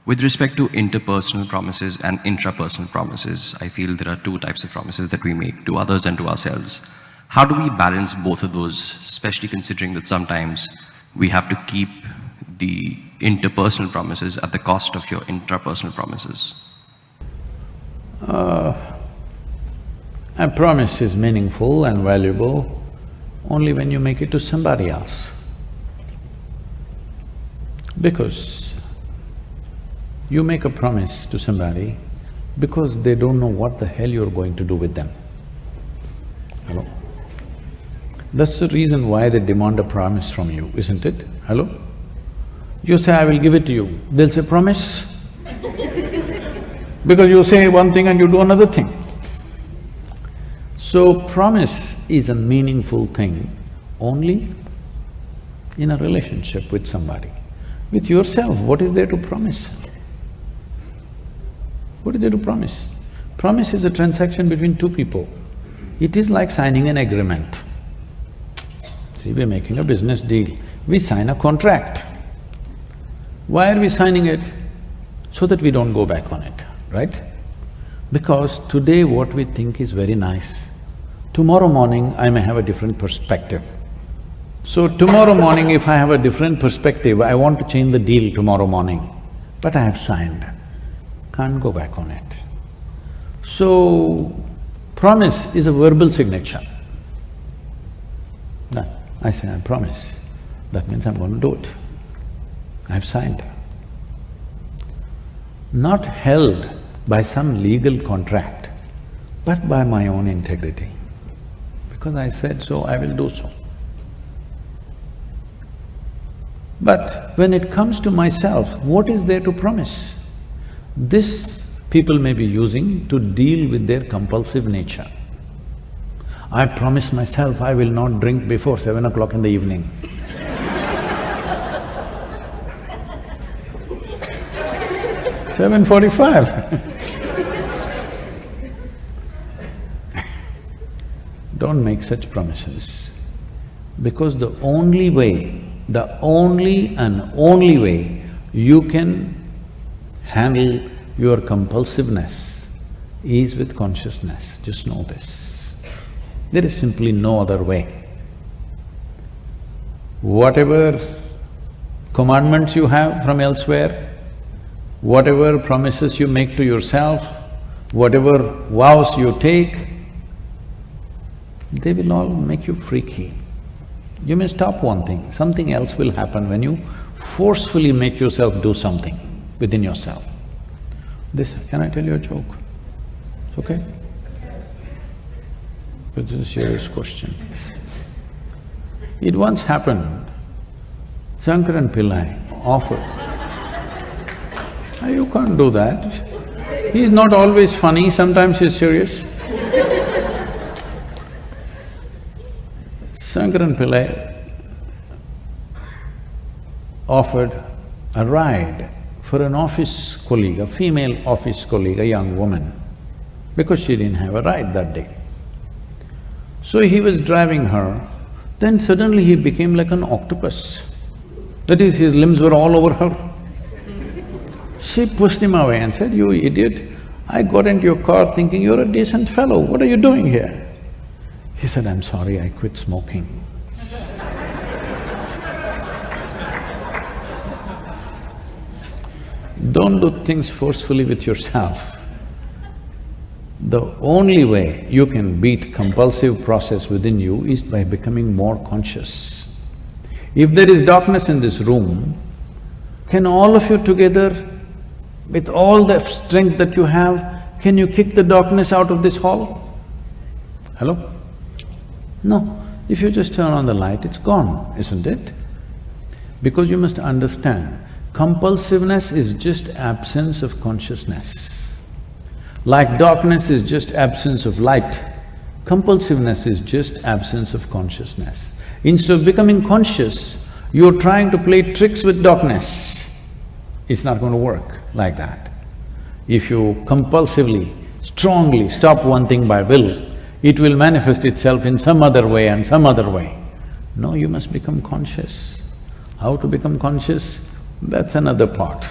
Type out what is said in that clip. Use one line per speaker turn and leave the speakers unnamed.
With respect to interpersonal promises and intrapersonal promises, I feel there are two types of promises that we make to others and to ourselves. How do we balance both of those, especially considering that sometimes we have to keep the interpersonal promises at the cost of your intrapersonal promises?
A promise is meaningful and valuable only when you make it to somebody else. Because you make a promise to somebody because they don't know what the hell you're going to do with them. Hello? That's the reason why they demand a promise from you, isn't it? Hello? You say, I will give it to you, they'll say, promise? Because you say one thing and you do another thing. So, promise is a meaningful thing only in a relationship with somebody. With yourself, what is there to promise? What is there to promise? Promise is a transaction between two people. It is like signing an agreement. See, we're making a business deal, we sign a contract. Why are we signing it? So that we don't go back on it, right? Because today what we think is very nice, tomorrow morning I may have a different perspective. So tomorrow morning if I have a different perspective, I want to change the deal tomorrow morning, but I have signed, can't go back on it. So, promise is a verbal signature. Now, I say, I promise, that means I'm going to do it. I've signed. Not held by some legal contract, but by my own integrity. Because I said so, I will do so. But when it comes to myself, what is there to promise? This people may be using to deal with their compulsive nature. I promise myself I will not drink before 7 o'clock in the evening. 7:45. Don't make such promises, because the only way, the only and only way you can handle your compulsiveness is with consciousness, just know this. There is simply no other way. Whatever commandments you have from elsewhere, whatever promises you make to yourself, whatever vows you take, they will all make you freaky. You may stop one thing, something else will happen when you forcefully make yourself do something within yourself. Can I tell you a joke? It's okay? It's a serious question. It once happened, Shankaran Pillai offered. You can't do that. He is not always funny, sometimes he's serious. Shankaran Pillai offered a ride for an office colleague, a female office colleague, a young woman, because she didn't have a ride that day. So he was driving her, then suddenly he became like an octopus. That is, his limbs were all over her. She pushed him away and said, "You idiot, I got into your car thinking you're a decent fellow, what are you doing here?" He said, "I'm sorry, I quit smoking." Don't do things forcefully with yourself. The only way you can beat compulsive process within you is by becoming more conscious. If there is darkness in this room, can all of you together, with all the strength that you have, can you kick the darkness out of this hall? Hello? No. If you just turn on the light, it's gone, isn't it? Because you must understand, compulsiveness is just absence of consciousness. Like darkness is just absence of light, compulsiveness is just absence of consciousness. Instead of becoming conscious, you're trying to play tricks with darkness. It's not going to work like that. If you compulsively, strongly stop one thing by will, it will manifest itself in some other way and some other way. No, you must become conscious. How to become conscious? That's another part.